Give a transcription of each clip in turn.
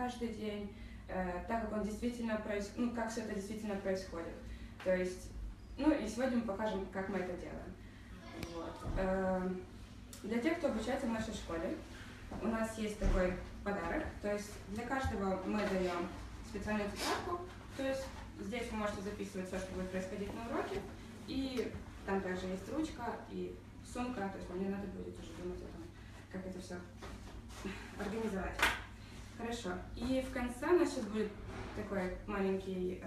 каждый день, так как он действительно как все это действительно происходит. То есть, и сегодня мы покажем, как мы это делаем. Вот. Для тех, кто обучается в нашей школе, у нас есть такой подарок. То есть для каждого мы даем специальную тетрадку. То есть здесь вы можете записывать все, что будет происходить на уроке. И там также есть ручка и сумка. То есть вам не надо будет уже думать о том, как это все организовать. Хорошо. И в конце у нас сейчас будет такой маленький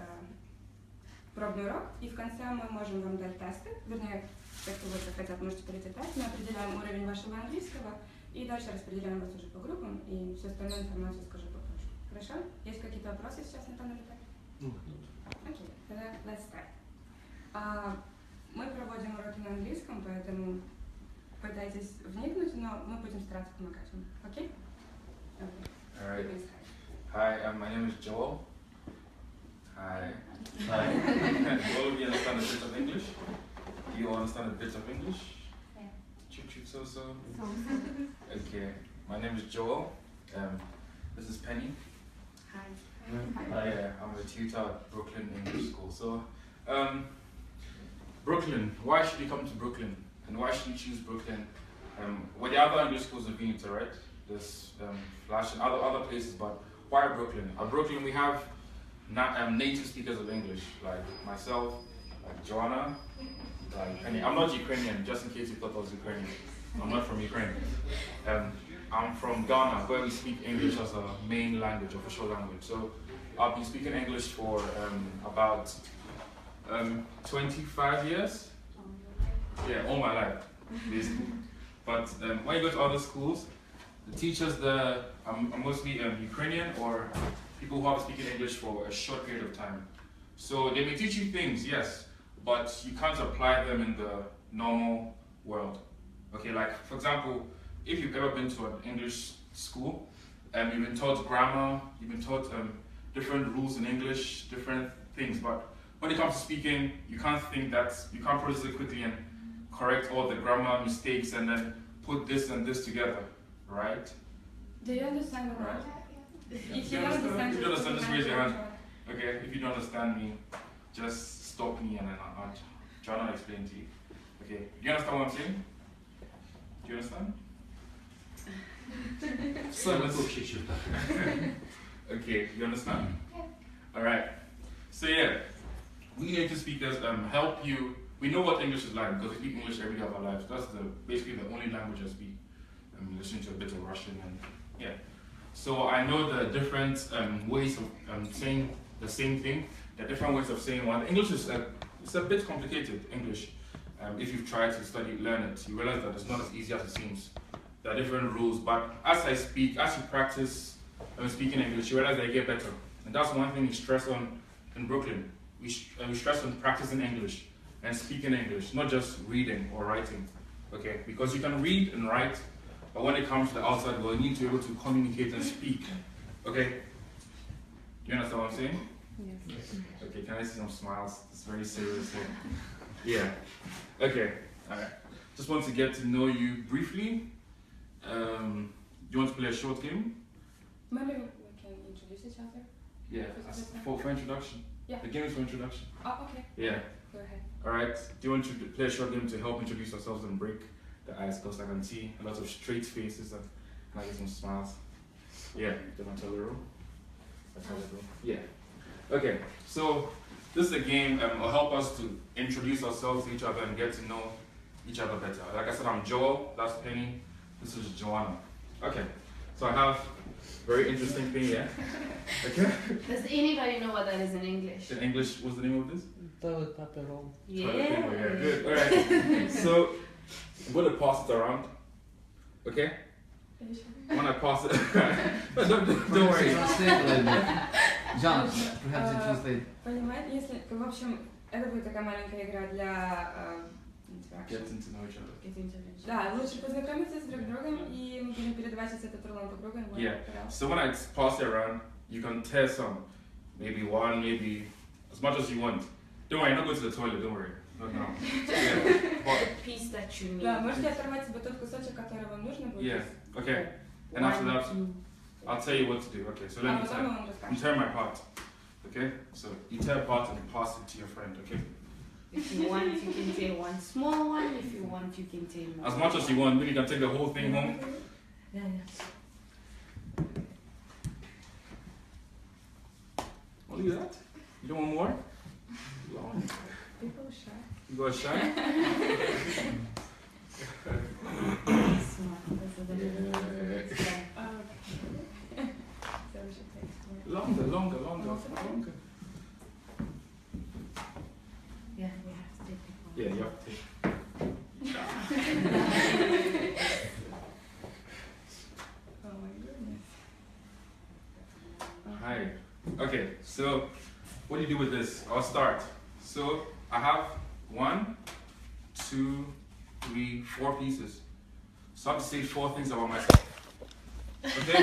пробный урок. И в конце мы можем вам дать тесты. Вернее, если вы захотят, можете пройти тест. Мы определяем уровень вашего английского. И дальше распределяем вас уже по группам. И всю остальную информацию скажу попозже. Хорошо? Есть какие-то вопросы сейчас на данный этап? Окей, тогда let's start. Мы проводим уроки на английском, поэтому пытайтесь вникнуть, но мы будем стараться помогать вам. Окей? Alright. Hi, my name is Joel. Hi. Hi. All of you understand a bit of English? Do you understand a bit of English? Yeah. Choo so. Okay. My name is Joel. This is Penny. Hi. I'm a tutor at Brooklyn English School. So, Brooklyn. Why should you come to Brooklyn? And why should you choose Brooklyn? Well, the other English schools have been to, right? There's Flash and other places, but why Brooklyn? At Brooklyn, we have native speakers of English, like myself, like Joanna, like Penny. I'm not Ukrainian, just in case you thought I was Ukrainian. I'm not from Ukraine. I'm from Ghana, where we speak English as a main language, official language. So I've been speaking English for about 25 years. Yeah, all my life, basically. But when you go to other schools, the teachers there are mostly Ukrainian or people who are speaking English for a short period of time. So they may teach you things, yes, but you can't apply them in the normal world. Okay, like for example, if you've ever been to an English school, you've been taught grammar, you've been taught different rules in English, different things, but when it comes to speaking, you can't process it quickly and correct all the grammar mistakes and then put this and this together, right? Do you understand the word? If you don't understand, just raise your hand. Okay, if you don't understand me, just stop me and then I'll try to explain to you. Okay, do you understand what I'm saying? Do you understand? Okay, you understand? Alright. So yeah, we native speakers help you. We know what English is like because we speak English every day of our lives. That's basically the only language I speak. I'm listening to a bit of Russian and yeah. So I know the different ways of saying the same thing. There are different ways of saying one. English is it's a bit complicated, English. If you've tried to learn it, you realize that it's not as easy as it seems. There are different rules, but as you practice speaking English, you realize that you get better. And that's one thing we stress on in Brooklyn. We stress on practicing English and speaking English, not just reading or writing. Okay, because you can read and write, but when it comes to the outside world, you need to be able to communicate and speak. Okay? You understand what I'm saying? Yes. Okay, can I see some smiles? It's very serious here. Yeah. Okay. Alright. Just want to get to know you briefly. You want to play a short game? Maybe we can introduce each other. Yeah. For introduction. Yeah. The game is for introduction. Oh, okay. Yeah. Go ahead. Alright. Do you want to play a short game to help introduce ourselves and break the ice? Because I can see a lot of straight faces and can I get some smiles? Yeah. Do you want to tell the rule? Yeah. Okay. So this is a game that will help us to introduce ourselves to each other and get to know each other better. Like I said, I'm Joel. That's Penny. This is Joanna. Okay. So I have a very interesting thing here. Okay. Does anybody know what that is in English? In English, what's the name of this? Toilet paper roll. Yeah. Yeah, good. Alright. So I'm going to pass it around. Okay? When I pass it. No, don't worry. John, perhaps you translate. Понимаете, если, в общем, это будет такая маленькая игра для Get to know each other. Да, лучше познакомиться с друг другом, и мы будем передавать этот рулон по кругу. Yeah. So when I pass it around, you can tear some. Maybe one, maybe as much as you want. Don't worry, not go to the toilet, don't worry. Not now. Yeah. The piece that you need. Да, можете оторвать себе тот кусочек, который вам нужно будет. Yeah. Okay. And after that, I'll tell you what to do. Okay, so А let me потом tell он you расскажет. tear my part. Okay, so you tear apart and pass it to your friend. Okay, If you want, you can take one small one. If you want, you can take more. as much as you want. Maybe you can take the whole thing home. Yeah, yeah. Only that? You don't want more? Long. People shy. You got shy? Smart. Those are the little ones. Yeah. Oh, okay. So we should take more. Longer. Yeah, we have to take it. Yeah, you have to take. Oh my goodness. Hi. Okay, so what do you do with this? I'll start. So I have 1, 2, 3, 4 pieces. So I have to say 4 things about myself. Okay? I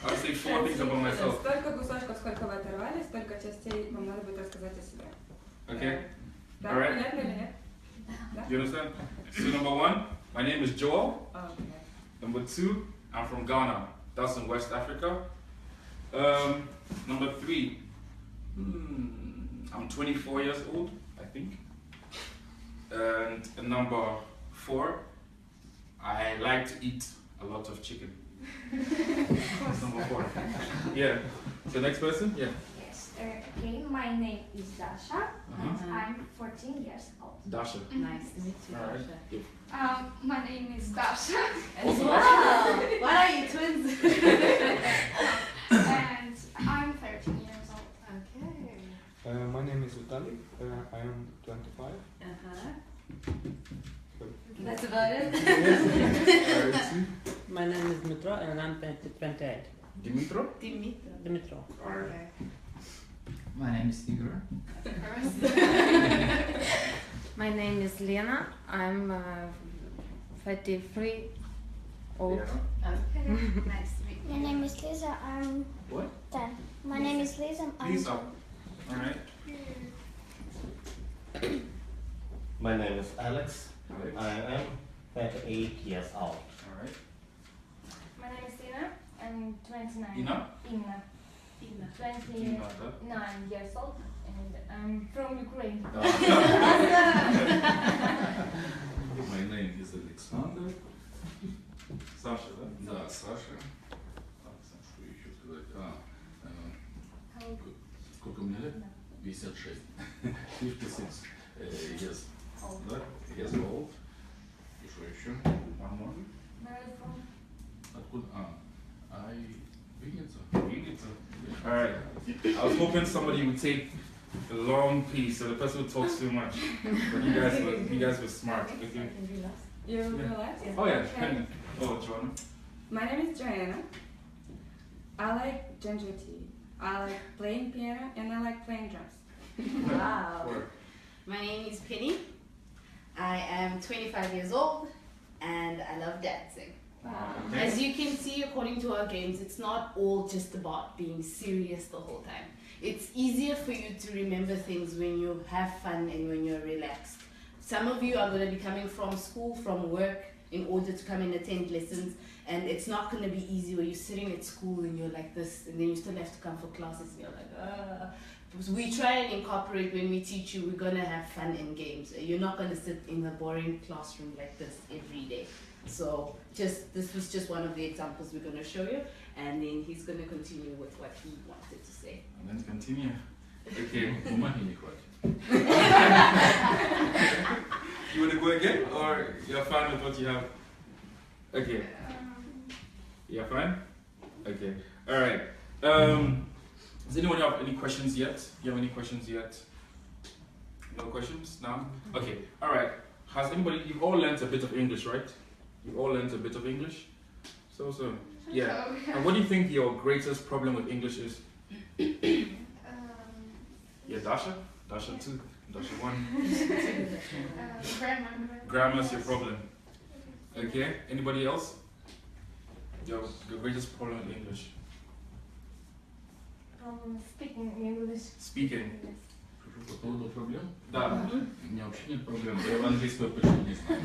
have to say 4 things about myself. Столько кусочков, сколько вы оторвали, столько частей вам надо будет рассказать о себе. Okay? Да, Alright. понятно или нет? Да? You understand? So number 1, my name is Joel. Okay. Number 2, I'm from Ghana. That's in West Africa. Number 3, I'm 24 years old, I think. And number 4, I like to eat a lot of chicken. That's number 4. Yeah. So next person? Yeah. Yes. Okay, my name is Dasha. Uh-huh. I'm 14 years old. Dasha. Nice to meet you, Alright. Dasha. My name is Dasha, As well. Why are you twins? and I'm 13 years old. Okay. My name is Vitaly. I am 25. That's about it. My name is Dmitro and I'm 28. Dimitro? Dmitro. Alright. My name is Igor. My name is Lena. I'm 33 old. Yeah. Okay. Nice to meet My you. name is Lisa. I'm What? 10. My name is Lisa. I'm Lisa. Alright. My name is Alex. Alex. I am 38 years old. Alright. My name is Tina. I'm 29. Ina? Inna. Ina. 29 years old, and I'm from Ukraine. My name is Alexander. Sasha, да? Да, Саша. Так, что еще сказать? Сколько мне лет? 56. 56 years. Да? Years old. И что еще? One more. Where are you from? Откуда? Винница. Viniца. Alright. I was hoping somebody would take the long piece so the person would talk too much. But you guys were smart. Okay. You realize? Oh yeah, Okay. Penny. Oh, Joanna. My name is Joanna. I like ginger tea. I like playing piano and I like playing drums. Wow. Or- My name is Penny. I am 25 years old and I love dancing. Okay. As you can see, according to our games, it's not all just about being serious the whole time. It's easier for you to remember things when you have fun and when you're relaxed. Some of you are going to be coming from school, from work, in order to come and attend lessons, and it's not going to be easy where you're sitting at school and you're like this, and then you still have to come for classes and you're like, Because we try and incorporate when we teach you, we're going to have fun and games. You're not going to sit in a boring classroom like this every day. So this was just one of the examples we're going to show you, and then he's going to continue with what he wanted to say. And then continue. Okay. Бумаги не хватит. You want to go again, or you're fine with what you have? Okay. You're fine? Okay. All right. Does anyone have any questions yet? You have any questions yet? No questions? No? Okay. All right. Has anybody? You've all learned a bit of English, right? You all learned a bit of English. So. Yeah. And what do you think your greatest problem with English is? Yeah, Dasha. Dasha 2. Dasha 1. Grammar. Grammar's your problem. Okay. Anybody else? Your greatest problem with English? Speaking English. Speaking. По поводу проблем? Да. У меня вообще нет проблем. Я в английском почти не знаю.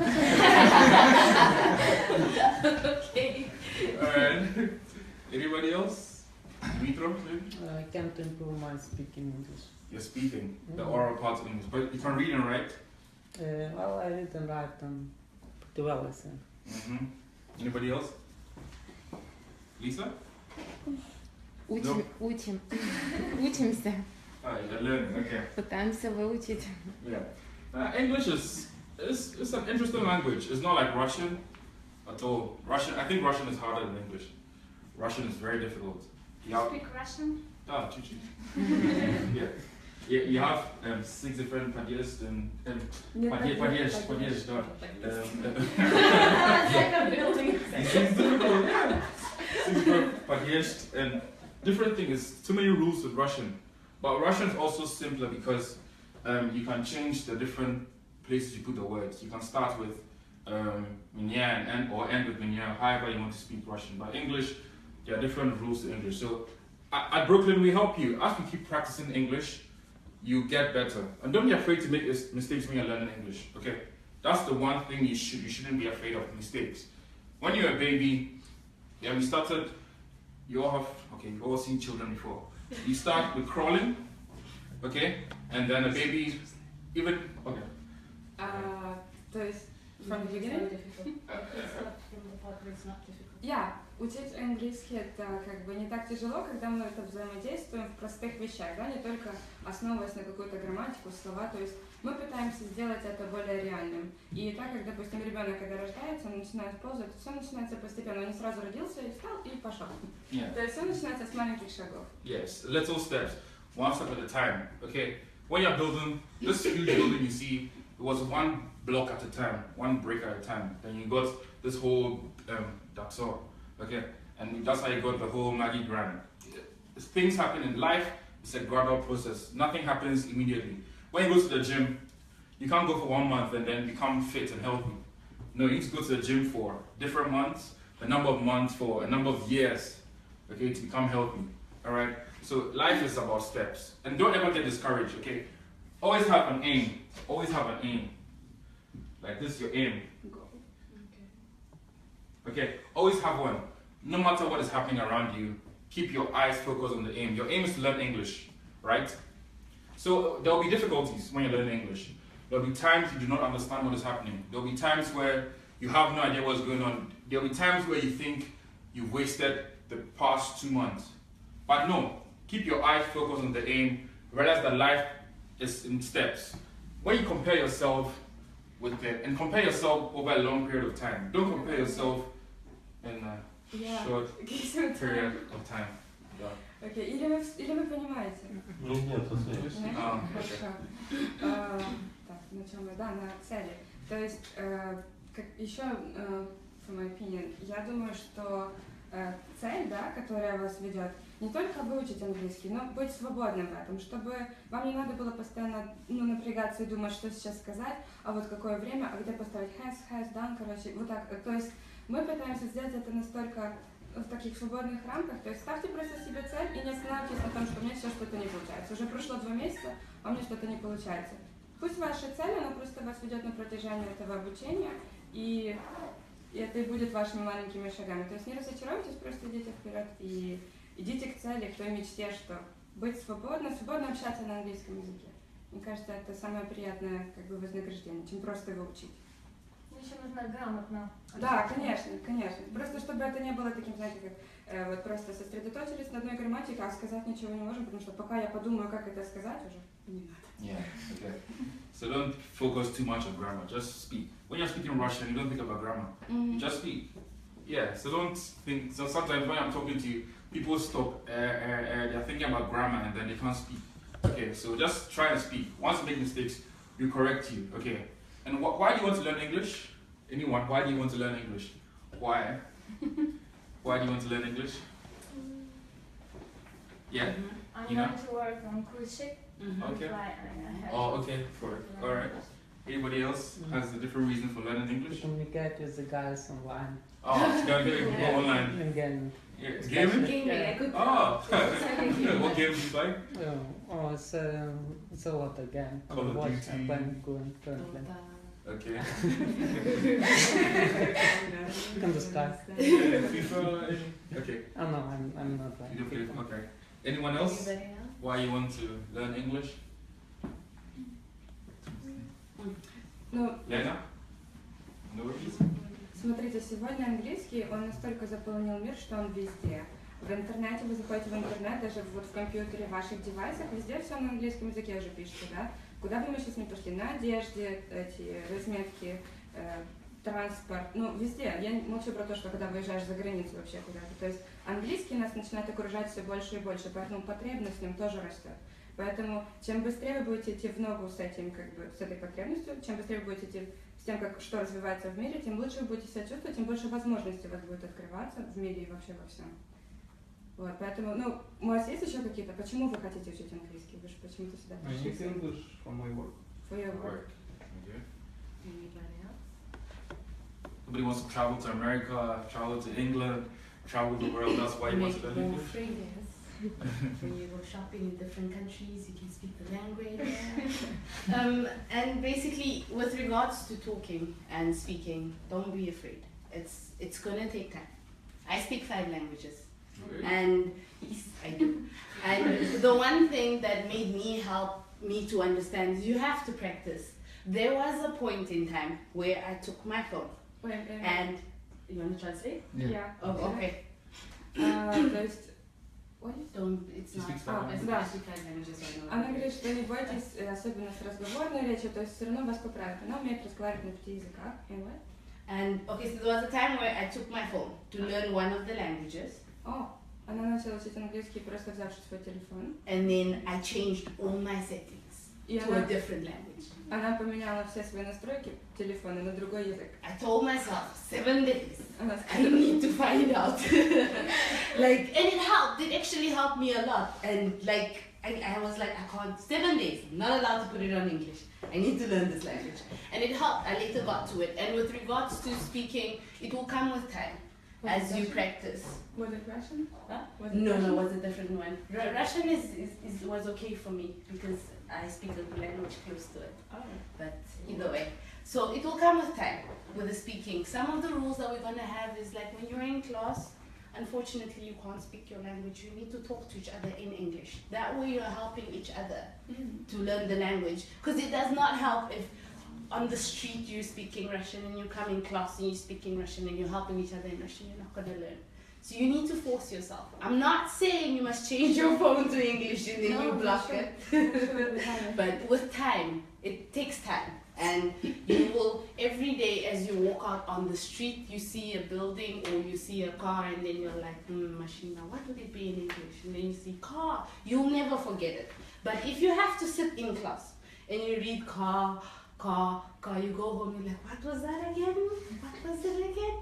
Okay. Alright. Anybody else? Mitro? I can't improve my speaking English. You're speaking the oral parts of English, but you can read and write. Well, I read and write them pretty well, I think. Anybody else? Lisa? Учимся. You're learning. Okay. Пытаемся выучить. Yeah. English is it's an interesting language. It's not like Russian at all. I think Russian is harder than English. Russian is very difficult. Speak Russian? Чуть-чуть. Yeah. You have 6 different подъезд and подъезд, да. It's like a building. It's difficult, yeah. 6 different подъезд and different things. Too many rules with Russian. But Russian is also simpler because you can change the different places you put the words. You can start with меня and end with меня, however you want to speak Russian. But English, there are different rules to English. So at Brooklyn, we help you. As we keep practicing English, you get better. And don't be afraid to make mistakes when you're learning English, okay? That's the one thing you shouldn't be afraid of, mistakes. When you're a baby, we started, you've all seen children before. You start with crawling, okay? And then a baby, То есть, from the beginning? Yeah, учить английский это как бы не так тяжело, когда мы это взаимодействуем в простых вещах, да, не только основываясь на какую-то грамматику, слова, то есть мы пытаемся сделать это более реальным. И так как, допустим, ребенок, когда рождается, он начинает ползать, все начинается постепенно, он не сразу родился и встал и пошел. Yeah. То есть все начинается с маленьких шагов. Yes, little steps, one step at a time, okay? When you're building, this huge building you see, it was one block at a time, one brick at a time. Then you got this whole Daxor, okay? And that's how you got the whole Maggie Grand. Things happen in life, it's a gradual process. Nothing happens immediately. When you go to the gym, you can't go for 1 month and then become fit and healthy. No, you need to go to the gym for different months, a number of months, for a number of years, okay, to become healthy, all right? So life is about steps. And don't ever get discouraged, okay? Always have an aim. Always have an aim. Like this is your aim. Okay, always have one. No matter what is happening around you, keep your eyes focused on the aim. Your aim is to learn English, right? So there will be difficulties when you learn English. There will be times you do not understand what is happening. There will be times where you have no idea what's going on. There will be times where you think you've wasted the past 2 months. But no, keep your eyes focused on the aim. Realize that life is in steps. When you compare yourself with it, and compare yourself over a long period of time. Don't compare yourself in a short period of time. Окей, или вы понимаете? Нет, Хорошо. Так, на чем мы? Да, на цели. То есть, еще, for my opinion, я думаю, что цель, да, которая вас ведет, не только выучить английский, но быть свободным в этом, чтобы вам не надо было постоянно напрягаться и думать, что сейчас сказать, а вот какое время, а где поставить has, done, короче, вот так. То есть мы пытаемся сделать это настолько в таких свободных рамках, то есть ставьте просто себе цель и не останавливайтесь на том, что у меня сейчас что-то не получается. Уже прошло 2 месяца, а у меня что-то не получается. Пусть ваша цель, она просто вас ведет на протяжении этого обучения, и это и будет вашими маленькими шагами. То есть не разочаруйтесь, просто идите вперед и идите к цели, к той мечте, что быть свободно общаться на английском языке. Мне кажется, это самое приятное как бы вознаграждение, чем просто его учить. Еще нужно грамотно. Да, конечно. Просто чтобы это не было таким, знаете, как вот просто сосредоточились на одной грамматике, а сказать ничего не можем, потому что пока я подумаю, как это сказать, уже не надо. Yeah, okay. So don't focus too much on grammar, just speak. When you're speaking Russian, you don't think about grammar, just speak. Yeah, so don't think, so sometimes when I'm talking to you, people stop, they're thinking about grammar and then they can't speak. Okay, so just try and speak. Once you make mistakes, we correct you, okay? And why do you want to learn English? Anyone, why do you want to learn English? Why? Why do you want to learn English? Yeah? I'm going to work on cruise ship. Okay. Oh, okay, alright. Anybody else has a different reason for learning English? Communicate with the guys online. Oh, you gotta go online. And gaming. Yeah, gaming? Gaming, I could. Oh, what games do you play? It's a lot again. Call of Duty. I'm playing currently. Okay. You can just start. FIFA? Okay. Oh no, I'm not You do playing. play, okay. Anyone else? Anybody else? Why you want to learn English? Ну, Lena? No reason? смотрите, сегодня английский, он настолько заполнил мир, что он везде. В интернете, вы заходите в интернет, даже вот в компьютере, в ваших девайсах, везде все на английском языке уже пишется, да? Куда бы мы сейчас ни пошли, на одежде, эти разметки, транспорт, ну, везде. Я молчу про то, что когда выезжаешь за границу вообще куда-то. То есть английский нас начинает окружать все больше и больше, поэтому потребность в нем тоже растет. Поэтому чем быстрее вы будете идти в ногу с этим, как бы, с этой потребностью, чем быстрее вы будете идти с тем, как, что развивается в мире, тем лучше вы будете себя чувствовать, тем больше возможностей у вас будет открываться в мире и вообще во всем. Вот, поэтому, ну, у вас есть еще какие-то, почему вы хотите учить английский? Вы же почему-то сюда I пришли? need English for my work. For your work. Okay. Anybody else? Somebody wants to travel to America, travel to England, travel the world. That's why you want to learn Make more English? friends. When you go shopping in different countries, you can speak the language. And basically, with regards to talking and speaking, don't be afraid. It's gonna take time. I speak 5 languages. Really? And yes, I do. And the one thing that made me help me to understand is you have to practice. There was a point in time where I took my phone and you want to translate? Yeah. Oh, okay. То есть, Don't. It's She not. speaks 5 languages. Да. I speak 5 languages right now. Она говорит, что не бойтесь, особенно с разговорной речью, то есть все равно вас поправят. Она умеет разговаривать на 5 языках. Anyway. And okay, so there was a time where I took my phone to learn one of the languages, О, она начала учить английский, просто взявши свой телефон. and then I changed all my settings И to a different language. она поменяла все свои настройки телефона на другой язык. I told myself 7 days. Она I сказала, need to find out. Like, and it helped. It actually helped me a lot. And like, I was like, I can't. 7 days. I'm not allowed to put it on English. I need to learn this language. And it helped. I later got to it. And with regards to speaking, it will come with time as you practice. Was it Russian? Huh? Was it No, Russian? no, it was a different one. Russian was okay for me because I speak a language close to it. Oh. But either way. So it will come with time with the speaking. Some of the rules that we're gonna have is like when you're in class, unfortunately you can't speak your language. You need to talk to each other in English. That way you're helping each other to learn the language. Because it does not help if on the street you're speaking Russian and you come in class and you're speaking Russian and you're helping each other in Russian, you're not gonna learn. So you need to force yourself. I'm not saying you must change your phone to English and then you block it. But with time, it takes time. And you will, every day as you walk out on the street, you see a building or you see a car and then you're like, machina, what would it be in English? And then you see car, you'll never forget it. But if you have to sit in class and you read car, you go home, you're like, what was that again? What was it again?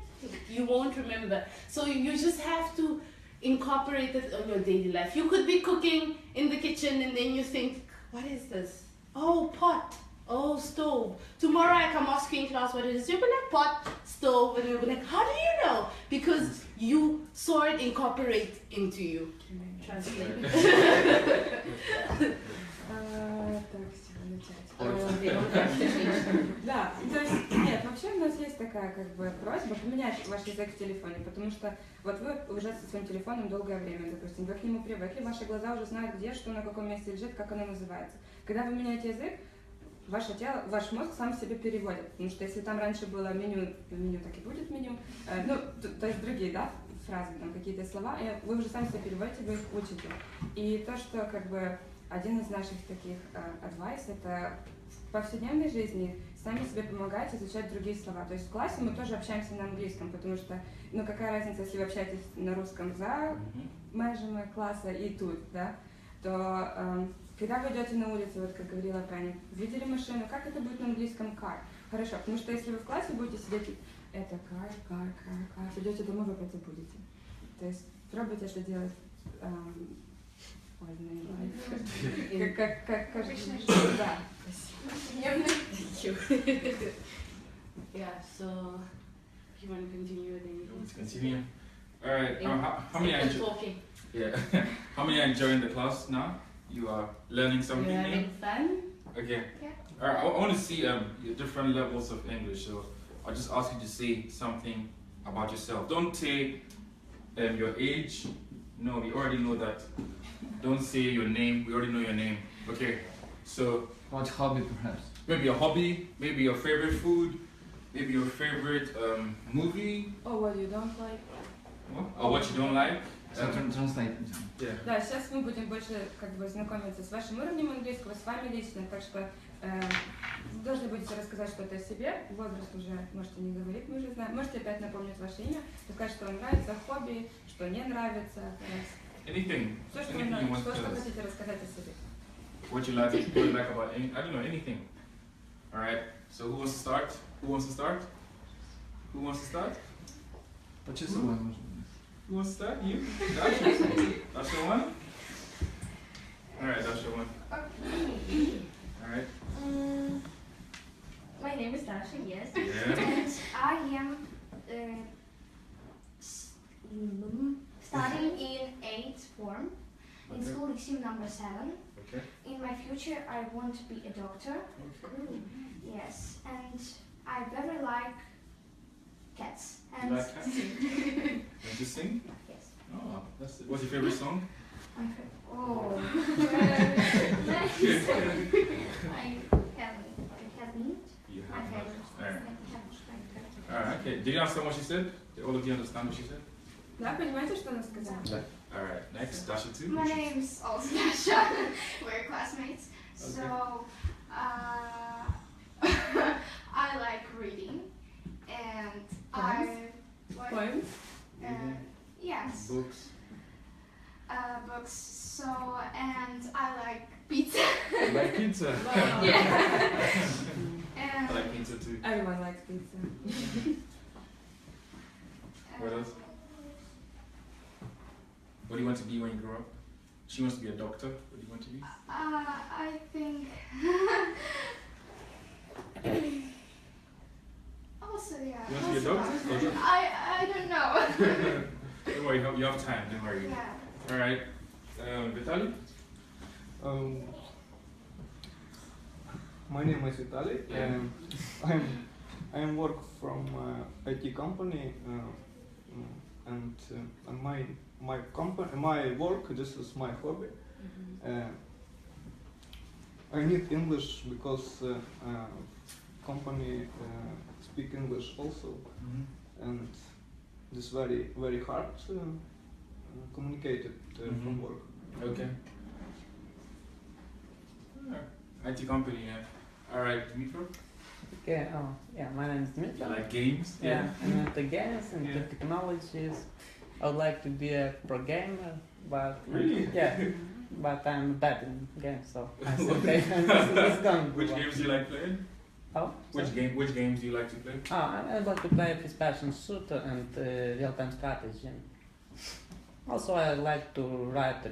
You won't remember. So you just have to incorporate it on your daily life. You could be cooking in the kitchen and then you think, what is this? Oh, pot. Oh, stove. Tomorrow I come ask you in class what it is. You'll be like pot, stove, and you'll be like, how do you know? Because you saw it incorporate into you. Translate. Да, то есть, нет, вообще у нас есть такая как бы просьба поменять ваш язык в телефоне, потому что вот вы уже со своим телефоном долгое время, допустим, вы к нему привыкли, ваши глаза уже знают, где, что, на каком месте лежит, как оно называется. Когда вы меняете язык, ваше тело, ваш мозг сам себе переводит, потому что если там раньше было меню так и будет меню, ну, то есть другие, да, фразы, там какие-то слова, и вы уже сами себе переводите, вы их учите. И то, что как бы один из наших таких advice, это в повседневной жизни сами себе помогать изучать другие слова. То есть в классе мы тоже общаемся на английском, потому что, ну какая разница, если вы общаетесь на русском за межами класса и тут, да, то когда вы идете на улицу, вот как говорила Таня, видели машину, как это будет на английском car? Хорошо, потому что если вы в классе будете сидеть, это car, придете домой, вы это будете. То есть пробуйте это делать. Как каждый день. Да. Yeah, so if you want to continue with anything. Let's continue. All right. How many Keep talking. Yeah. How many are enjoying the class now? You are learning something You're new? having fun? Okay. Yeah. All right. I want to see your different levels of English. So I'll just ask you to say something about yourself. Don't say your age. No, we already know that. Don't say your name. We already know your name. Okay. So What hobby, perhaps? maybe a hobby, maybe your favorite food, maybe your favorite movie, Or what you don't like. or what you don't like. So translate. Yeah. Да, сейчас мы будем больше как бы знакомиться с вашим уровнем английского, с вами лично, так что должны будете рассказать что-то о себе, возраст уже можете не говорить, мы уже знаем, можете опять напомнить ваше имя, сказать, что вам нравится, хобби, что не нравится, Anything. все, что, Anything you want to что tell us. хотите рассказать о себе. What you like about any, I don't know, anything. All right. So who wants to start? Who wants to start? Who wants to start? По часовой можно. Who wants to start? You? Dasha? Dasha one? All right, Dasha one. Okay. All right. My name is Dasha, yes. Yeah. And I am studying in 8th form in Okay. school Lyceum number 7. Okay. In my future, I want to be a doctor. Yes, and I very like cats. And You like cats? Want to sing? Yes. Oh, that's it. What's your favorite song? My favorite. Oh. I haven't. You My have not. favorite. All right. I All right. Okay. Did you understand what she said? Did all of you understand what she said? Да, понимаете, что она сказала? Да. All right. Next, Dasha two. My name's also Dasha. We're classmates. Okay. So, I like reading, and what? Poems? Yes, Books. books. So, and I like pizza. You like pizza? And I like pizza too. Everyone likes pizza. What else? What do you want to be when you grow up? She wants to be a doctor. What do you want to be? I think. Also, yeah. You want to be a doctor? Or just- I don't know. Don't worry, you have time. Don't worry. Yeah. All right. Vitaly? My name is Vitaly. Yeah. I work from IT company, and my work. This is my hobby. I need English because company speak English also, and this very hard communicated from work. Okay. IT company, yeah. All right, Dmitro? Okay, yeah, my name is Dmitry. You like games? Yeah, I'm into games, into Yeah. technologies. I would like to be a pro gamer, but Really? yeah, but I'm bad in games, so I said, okay, it's going to be Which one. games do you like playing? Oh, Which games do you like to play? I like to play first-person shooter and real-time strategy. Also, I like to write,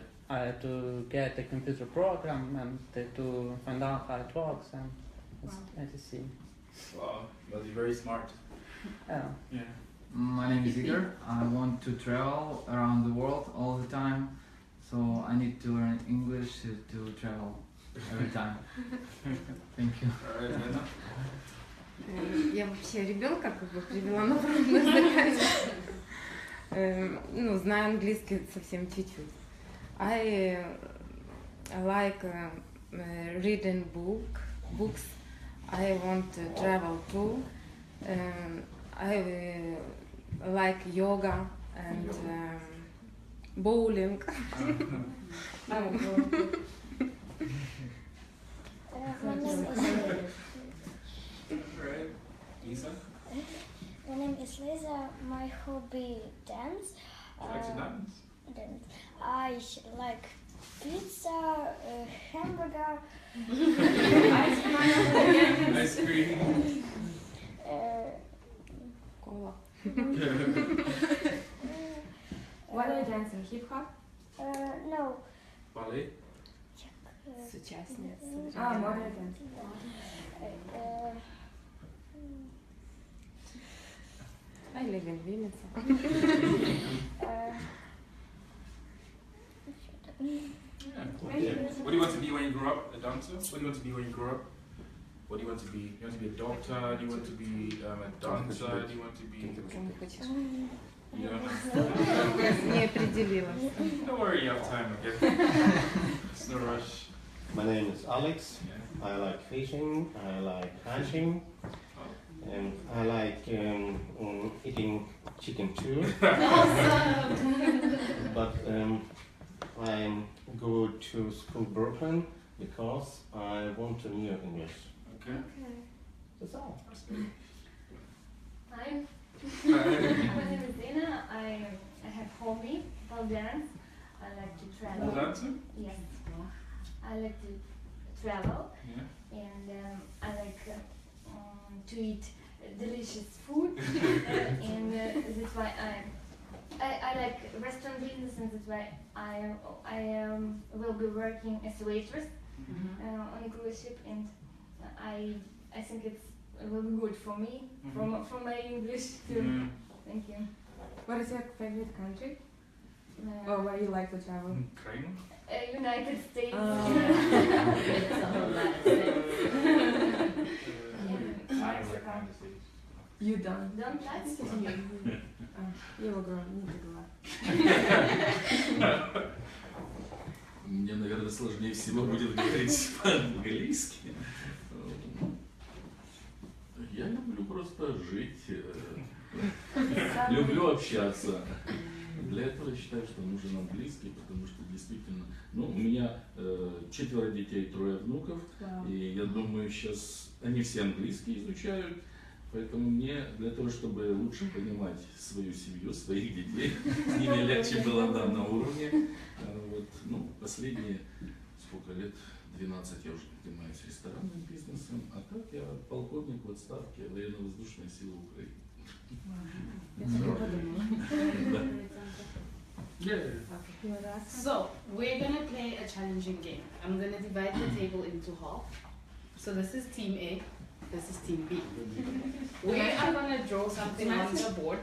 to get a computer program and to find out how it works and etc. Wow, but you're very smart. Yeah. Yeah. My name is Igor. I want to travel around the world all the time, so I need to learn English to travel every time. Thank you. All right, Lena? Я вообще ребенка как бы привела на пробное занятие. Ну, знаю английский совсем чуть-чуть. I like reading books. I want to travel too. I like yoga and bowling. Right. Lisa? My name is Lisa. My hobby dance. You like to dance? Dance. I like pizza, hamburger, Ice cream. Кола. What are you dancing? Hip hop? no. Ballet? С участницей. Modern dance. I live in Vinnytsia. Yeah. Thank you. What do you want to be when you grow up? A dancer? What do you want to be when you grow up? What do you want to be? You want to be a doctor? Do you want to be a dancer? Do you want to be? You don't Не определилась. Don't worry, you have time, okay? It's no rush. My name is Alex. Yeah. I like fishing, I like hunting, and I like eating chicken too. Awesome! But I go to school Brooklyn because I want to learn English. Okay. That's all. Hi. My name is Dina. I have hobby, ball dance. I like to travel. Ball dancing? Yes. I like to travel, Yeah. and I like to eat delicious food, and that's why I like restaurant business, and that's why I will be working as a waitress on a cruise ship, and I think it will be good for me, for my English too. Thank you. What is your favorite country? Or where you like to travel? Ukraine? United States. It's a whole lot of sense. Mexico. You don't. Don't touch You will grow. Мне, наверное, сложнее всего будет говорить по-английски. Я люблю просто жить, люблю общаться. Для этого я считаю, что нужен английский, потому что действительно, ну, у меня 4 детей, 3 внуков, и я думаю, сейчас они все английский изучают, поэтому мне для того, чтобы лучше понимать свою семью, своих детей, с ними легче было, да, на уровне. Вот, ну, последние сколько лет, 12 я уже занимаюсь ресторанным бизнесом, а так я полковник в отставке военно-воздушные силы Украины. So, we're gonna play a challenging game. I'm gonna divide the table into half. So this is team A, this is team B. We are gonna draw something on the board,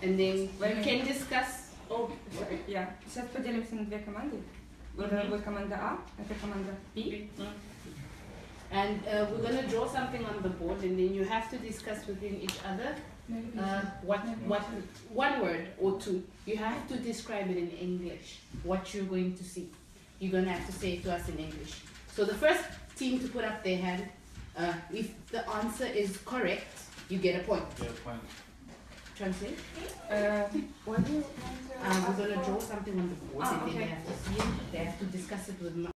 and then you can discuss. Oh, sorry. Yeah. Сейчас поделимся на 2 команды. Вот это будет команда А, это команда B. And we're gonna draw something on the board, and then you have to discuss within each other. One word or 2. You have to describe it in English, what you're going to see. You're going to have to say it to us in English. So the first team to put up their hand, if the answer is correct, you get a point. Yeah, point. Translate? What do you we're going to draw something on the board, and then okay. they have to see it, they have to discuss it with